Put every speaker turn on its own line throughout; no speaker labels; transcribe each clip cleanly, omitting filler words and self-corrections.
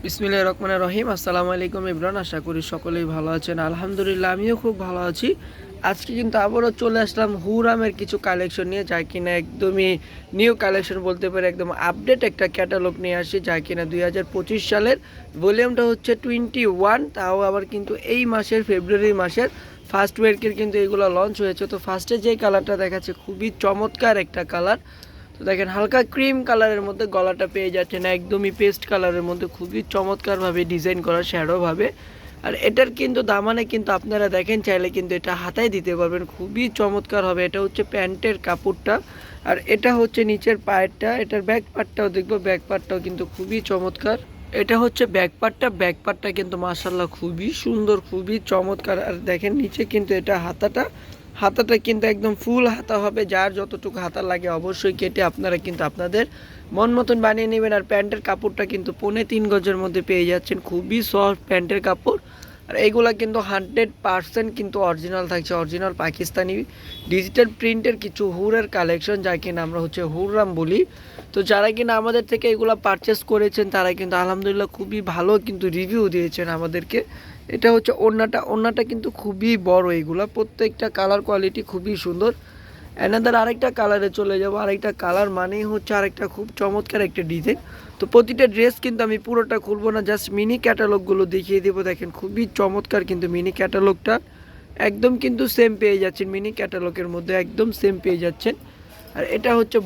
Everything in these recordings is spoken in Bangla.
বিসমিল্লাহির রহমানির রহিম। আসসালামু আলাইকুম ইমরান, আশা করি সকলেই ভালো আছেন। আলহামদুলিল্লাহ আমিও খুব ভালো আছি। আজকে কিন্তু আবারও চলে আসলাম হুরামের কিছু কালেকশন নিয়ে, যা কিনা একদমই নিউ কালেকশন বলতে পারে, একদম আপডেট একটা ক্যাটালগ নিয়ে আসি, যা কিনা 2025 সালের ভলিউমটা হচ্ছে 21, তাও আবার কিন্তু এই মাসের ফেব্রুয়ারি মাসের ফার্স্ট উইকের কিন্তু এগুলো লঞ্চ হয়েছে। তো ফার্স্টে যে কালারটা দেখাচ্ছে খুবই চমৎকার একটা কালার। তো দেখেন হালকা ক্রিম কালারের মধ্যে গলাটা পেয়ে যাচ্ছেন, একদমই পেস্ট কালারের মধ্যে খুবই চমৎকারভাবে ডিজাইন করা শ্যাডোভাবে। আর এটার কিন্তু দামানে কিন্তু আপনারা দেখেন চাইলে কিন্তু এটা হাতায় দিতে পারবেন, খুবই চমৎকার হবে। এটা হচ্ছে প্যান্টের কাপড়টা, আর এটা হচ্ছে নিচের পায়েরটা। এটার ব্যাক পার্টটাও দেখবো, ব্যাক পার্টটাও কিন্তু খুবই চমৎকার। এটা হচ্ছে ব্যাক পার্টটা কিন্তু মাশাআল্লাহ খুবই সুন্দর, খুবই চমৎকার। আর দেখেন নিচে কিন্তু এটা হাতাটা কিন্তু একদম ফুল হাতা হবে, যার যতটুকু হাতা লাগে অবশ্যই কেটে আপনারা কিন্তু আপনাদের মন মতন বানিয়ে নেবেন। আর প্যান্টের কাপড়টা কিন্তু 3.5 গজের মধ্যে পেয়ে যাচ্ছেন, খুবই সফট প্যান্টের কাপড়। আর এইগুলা কিন্তু 100% কিন্তু অরিজিনাল থাকছে, অরিজিনাল পাকিস্তানি ডিজিটাল প্রিন্টের কিছু হুরের কালেকশন, যা কিনা আমরা হচ্ছে হুররাম বলি। তো যারা কিনা আমাদের থেকে এগুলো পারচেস করেছেন তারা কিন্তু আলহামদুলিল্লাহ খুবই ভালো কিন্তু রিভিউ দিয়েছেন আমাদেরকে। এটা হচ্ছে ওড়নাটা কিন্তু খুবই বড়, এইগুলা প্রত্যেকটা কালার কোয়ালিটি খুবই সুন্দর। অ্যানাদার আরেকটা কালারে চলে যাব, আরেকটা কালার মানেই হচ্ছে আরেকটা খুব চমৎকার একটা ডিজাইন। তো প্রতিটা ড্রেস কিন্তু আমি পুরোটা খুলবো না, জাস্ট মিনি ক্যাটালগুলো দেখিয়ে দেবো। দেখেন খুবই চমৎকার কিন্তু মিনি ক্যাটালগটা, একদম কিন্তু সেম পেয়ে যাচ্ছেন মিনি ক্যাটালগের মধ্যে, একদম সেম পেয়ে যাচ্ছেন। আর এটা হচ্ছে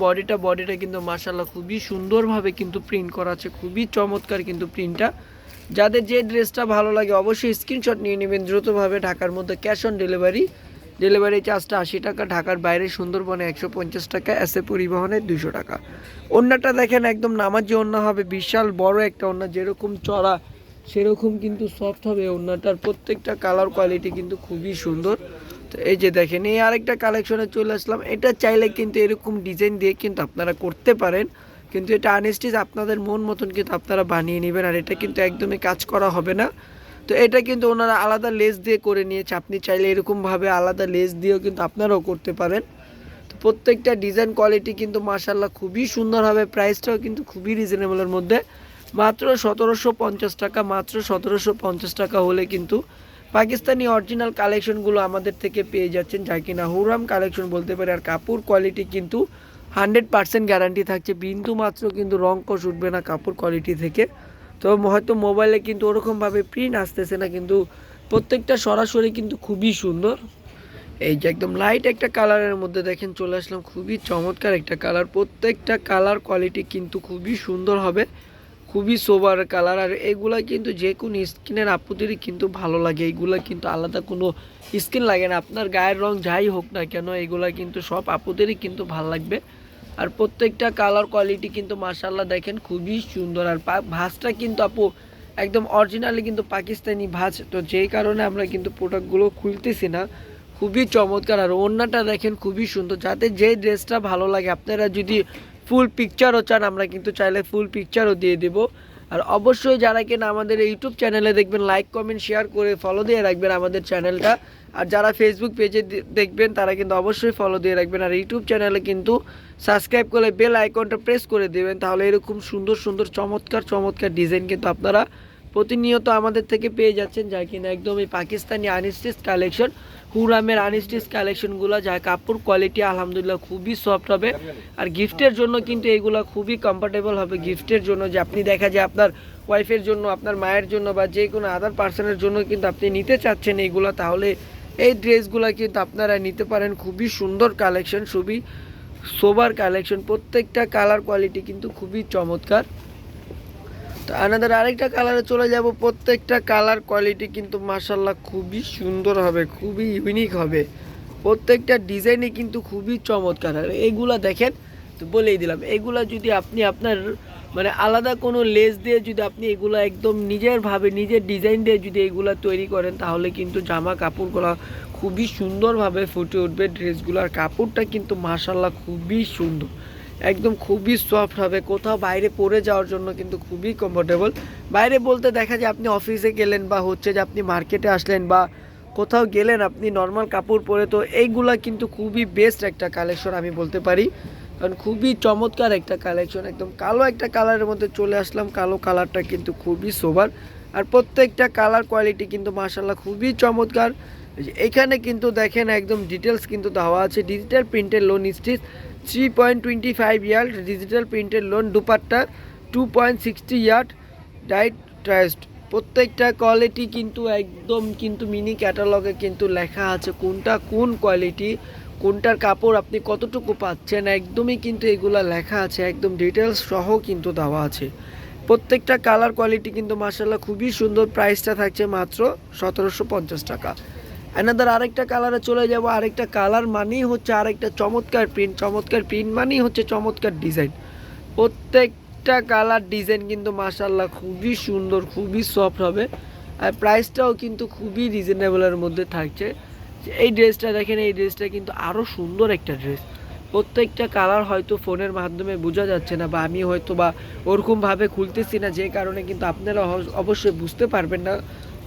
বডিটা কিন্তু মাশাআল্লাহ খুবই সুন্দরভাবে কিন্তু প্রিন্ট করা আছে, খুবই চমৎকার কিন্তু প্রিন্টটা। যাদের যে ড্রেসটা ভালো লাগে অবশ্যই স্ক্রিনশট নিয়ে নেবেন দ্রুতভাবে। ঢাকার মধ্যে ক্যাশ অন ডেলিভারি চার্জটা 80 টাকা, ঢাকার বাইরে সুন্দরবনে 150 টাকা, এসে পরিবহনে 200 টাকা। ওড়নাটা দেখেন একদম নামাজি ওড়না হবে, বিশাল বড় একটা ওড়না, যেরকম চড়া সেরকম কিন্তু সফট হবে ওড়নাটার। প্রত্যেকটা কালার কোয়ালিটি কিন্তু খুবই সুন্দর। তো এই যে দেখেন এই আরেকটা কালেকশনে চলে আসলাম। এটা চাইলে কিন্তু এরকম ডিজাইন দিয়ে কিন্তু আপনারা করতে পারেন, কিন্তু এটা আনস্টিচ আপনাদের মন মতন কিন্তু আপনারা বানিয়ে নেবেন। আর এটা কিন্তু একদমই কাজ করা হবে না। তো এটা কিন্তু ওনারা আলাদা লেস দিয়ে করে নিয়েছে, আপনি চাইলে এরকমভাবে আলাদা লেস দিয়েও কিন্তু আপনারাও করতে পারেন। তো প্রত্যেকটা ডিজাইন কোয়ালিটি কিন্তু মাশাআল্লাহ খুবই সুন্দর হবে। প্রাইসটাও কিন্তু খুবই রিজনেবলের মধ্যে, মাত্র 1750 টাকা। মাত্র 1750 টাকা হলে কিন্তু পাকিস্তানি অরিজিনাল কালেকশনগুলো আমাদের থেকে পেয়ে যাচ্ছেন, যা কিনা হুরাম কালেকশন বলতে পারে। আর কাপড় কোয়ালিটি কিন্তু 100% গ্যারান্টি থাকছে, বিন্দু মাত্র কিন্তু রং কষ উঠবে না কাপড় কোয়ালিটি থেকে। তো হয়তো মোবাইলে কিন্তু ওরকমভাবে প্রিন্ট আসতেছে না, কিন্তু প্রত্যেকটা সরাসরি কিন্তু খুবই সুন্দর। এই যে একদম লাইট একটা কালারের মধ্যে দেখেন চলে আসলাম, খুবই চমৎকার একটা কালার। প্রত্যেকটা কালার কোয়ালিটি কিন্তু খুবই সুন্দর হবে, খুবই সোবার কালার। আর এগুলা কিন্তু যে কোনো স্কিনের আপুদেরই কিন্তু ভালো লাগে, এইগুলা কিন্তু আলাদা কোনো স্কিন লাগে না, আপনার গায়ের রং যাই হোক না কেন এগুলা কিন্তু সব আপুদেরই কিন্তু ভালো লাগবে। আর প্রত্যেকটা কালার কোয়ালিটি কিন্তু মাশাআল্লাহ দেখেন খুবই সুন্দর। আর ভাঁজটা কিন্তু আপু একদম অরিজিনালি কিন্তু পাকিস্তানি ভাঁজ, তো যেই কারণে আমরা কিন্তু প্রোডাক্টগুলো খুলতেছি না। খুবই চমৎকার। আর ওড়নাটা দেখেন খুবই সুন্দর, যাতে যে ড্রেসটা ভালো লাগে আপনারা যদি ফুল পিকচারও চান আমরা কিন্তু চাইলে ফুল পিকচারও দিয়ে দেবো। আর অবশ্যই যারা কিনা আমাদের ইউটিউব চ্যানেলে দেখবেন লাইক কমেন্ট শেয়ার করে ফলো দিয়ে রাখবেন আমাদের চ্যানেলটা। আর যারা ফেসবুক পেজে দেখবেন তারা কিন্তু অবশ্যই ফলো দিয়ে রাখবেন। আর ইউটিউব চ্যানেলে কিন্তু সাবস্ক্রাইব করে বেল আইকনটা প্রেস করে দেবেন, তাহলে এরকম সুন্দর সুন্দর চমৎকার ডিজাইন কিন্তু আপনারা প্রতিনিয়ত আমাদের থেকে পেয়ে যাচ্ছেন, যা কিনা একদমই পাকিস্তানি আনস্টিচ কালেকশন, হুরামের আনস্টিচ কালেকশনগুলো, যা কাপড় কোয়ালিটি আলহামদুলিল্লাহ খুবই সফট হবে। আর গিফটের জন্য কিন্তু এগুলো খুবই কমফোর্টেবল হবে গিফটের জন্য, যে আপনি দেখা যায় আপনার ওয়াইফের জন্য, আপনার মায়ের জন্য বা যে কোনো আদার পার্সনের জন্য কিন্তু আপনি নিতে চাচ্ছেন এইগুলো, তাহলে এই ড্রেসগুলো কিন্তু আপনারা নিতে পারেন। খুবই সুন্দর কালেকশন, খুবই সোবার কালেকশন, প্রত্যেকটা কালার কোয়ালিটি কিন্তু খুবই চমৎকার। তো আনাদার আরেকটা কালারে চলে যাব। প্রত্যেকটা কালার কোয়ালিটি কিন্তু মাশাআল্লাহ খুবই সুন্দর হবে, খুবই ইউনিক হবে, প্রত্যেকটা ডিজাইনই কিন্তু খুবই চমৎকার। আর এগুলা দেখেন, তো বলেই দিলাম, এগুলা যদি আপনি আপনার মানে আলাদা কোনো লেস দিয়ে যদি আপনি এগুলা একদম নিজের ডিজাইন দিয়ে যদি এগুলা তৈরি করেন, তাহলে কিন্তু জামা কাপড়গুলো খুবই সুন্দরভাবে ফুটে উঠবে। ড্রেসগুলোর কাপড়টা কিন্তু মাশাআল্লাহ খুবই সুন্দর, একদম খুবই সফট হবে, কোথাও বাইরে পরে যাওয়ার জন্য কিন্তু খুবই কমফোর্টেবল। বাইরে বলতে দেখা যায় আপনি অফিসে গেলেন বা হচ্ছে যে আপনি মার্কেটে আসলেন বা কোথাও গেলেন আপনি নর্মাল কাপড় পরে, তো এইগুলা কিন্তু খুবই বেস্ট একটা কালেকশন আমি বলতে পারি। কারণ খুবই চমৎকার একটা কালেকশন, একদম কালো একটা কালারের মধ্যে চলে আসলাম। কালো কালারটা কিন্তু খুবই সোবার, আর প্রত্যেকটা কালার কোয়ালিটি কিন্তু মাশাআল্লাহ খুবই চমৎকার। এখানে কিন্তু দেখেন একদম ডিটেলস কিন্তু দেওয়া আছে। ডিজিটাল প্রিন্টের লোন স্টিচ 3.25 ইয়ার্ড, ডিজিটাল প্রিন্টের লোন দুপাট্টা 2.60 ইয়ার্ড, ডাইট ট্রাস্ট। প্রত্যেকটা কোয়ালিটি কিন্তু একদম কিন্তু মিনি ক্যাটালগে কিন্তু লেখা আছে কোনটা কোন কোয়ালিটি, কোনটার কাপড় আপনি কতটুকু পাচ্ছেন, একদমই কিন্তু এগুলা লেখা আছে, একদম ডিটেলস সহ কিন্তু দেওয়া আছে। প্রত্যেকটা কালার কোয়ালিটি কিন্তু মাশাআল্লাহ খুবই সুন্দর। প্রাইসটা থাকছে মাত্র 1750 টাকা। অ্যানাদার আরেকটা কালারে চলে যাব। আরেকটা কালার মানেই হচ্ছে আরেকটা চমৎকার প্রিন্ট, চমৎকার প্রিন্ট মানেই হচ্ছে চমৎকার ডিজাইন। প্রত্যেকটা কালার ডিজাইন কিন্তু মাশাআল্লাহ খুবই সুন্দর, খুবই সফট হবে, আর প্রাইসটাও কিন্তু খুবই রিজনেবলের মধ্যে থাকছে। এই ড্রেসটা দেখেন, এই ড্রেসটা কিন্তু আরও সুন্দর একটা ড্রেস। প্রত্যেকটা কালার হয়তো ফোনের মাধ্যমে বোঝা যাচ্ছে না, বা আমি হয়তো বা ওরকমভাবে খুলতেছি না, যে কারণে কিন্তু আপনারা অবশ্যই বুঝতে পারবেন না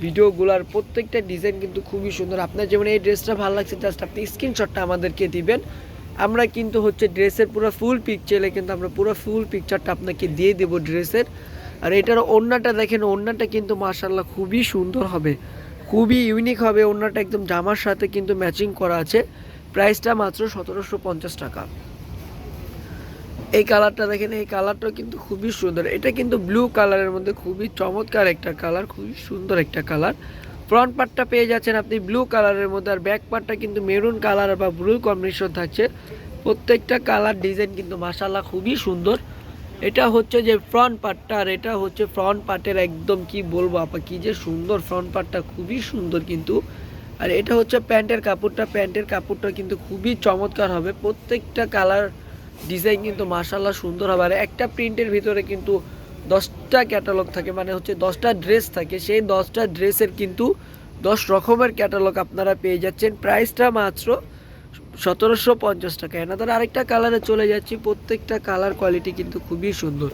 ভিডিওগুলোর। প্রত্যেকটা ডিজাইন কিন্তু খুবই সুন্দর। আপনার যেমন এই ড্রেসটা ভালো লাগছে, জাস্ট আপনি স্ক্রিনশটটা আমাদেরকে দিবেন, আমরা কিন্তু হচ্ছে ড্রেসের পুরো ফুল পিকচারে কিন্তু আমরা পুরো ফুল পিকচারটা আপনাকে দিয়ে দেবো ড্রেসের। আর এটার ওড়নাটা দেখেন, ওড়নাটা কিন্তু মাশাআল্লাহ খুবই সুন্দর হবে, খুবই ইউনিক হবে। ওড়নাটা একদম জামার সাথে কিন্তু ম্যাচিং করা আছে। প্রাইসটা মাত্র 1750 টাকা। এই কালারটা দেখেন, এই কালারটা কিন্তু খুবই সুন্দর। এটা কিন্তু ব্লু কালারের মধ্যে খুবই চমৎকার একটা কালার, খুবই সুন্দর একটা কালার। ফ্রন্ট পার্টটা পেয়ে যাচ্ছেন আপনি ব্লু কালারের মধ্যে, আর ব্যাক পার্টটা কিন্তু মেরুন কালার বা ব্লু কম্বিনেশন থাকছে। প্রত্যেকটা কালার ডিজাইন কিন্তু মাশাআল্লাহ খুবই সুন্দর। এটা হচ্ছে যে ফ্রন্ট পার্টটা, আর এটা হচ্ছে ফ্রন্ট পার্টের একদম কি বলবো আপা, কি যে সুন্দর ফ্রন্ট পার্টটা, খুবই সুন্দর কিন্তু। আর এটা হচ্ছে প্যান্টের কাপড়টা, প্যান্টের কাপড়টা কিন্তু খুবই চমৎকার হবে। প্রত্যেকটা কালার ডিজাইন কিন্তু মাশাআল্লাহ সুন্দর হবে। আর একটা প্রিন্টের ভিতরে কিন্তু 10টা ক্যাটালগ থাকে, মানে হচ্ছে 10টা ড্রেস থাকে। সেই 10টা ড্রেসের কিন্তু 10 রকমের ক্যাটালগ আপনারা পেয়ে যাচ্ছেন। প্রাইসটা মাত্র 1750 টাকা। এনাদের আরেকটা কালারে চলে যাচ্ছি। প্রত্যেকটা কালার কোয়ালিটি কিন্তু খুবই সুন্দর।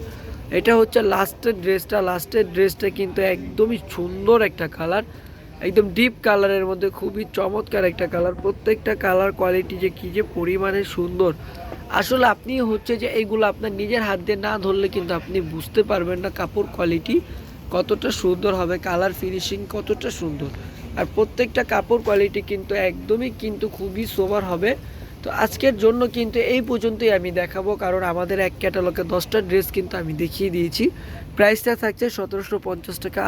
এটা হচ্ছে লাস্টের ড্রেসটা, লাস্টের ড্রেসটা কিন্তু একদমই সুন্দর একটা কালার, একদম ডিপ কালারের মধ্যে খুবই চমৎকার একটা কালার। প্রত্যেকটা কালার কোয়ালিটি যে কী যে পরিমাণে সুন্দর, আসলে আপনি হচ্ছে যে এইগুলো আপনার নিজের হাত দিয়ে না ধরলে কিন্তু আপনি বুঝতে পারবেন না কাপড় কোয়ালিটি কতটা সুন্দর হবে, কালার ফিনিশিং কতটা সুন্দর। আর প্রত্যেকটা কাপড় কোয়ালিটি কিন্তু একদমই কিন্তু খুবই সোবার হবে। তো আজকের জন্য কিন্তু এই পর্যন্তই আমি দেখাবো, কারণ আমাদের এক ক্যাটালগে 10টা ড্রেস কিন্তু আমি দেখিয়ে দিয়েছি। প্রাইসটা থাকছে 1750 টাকা।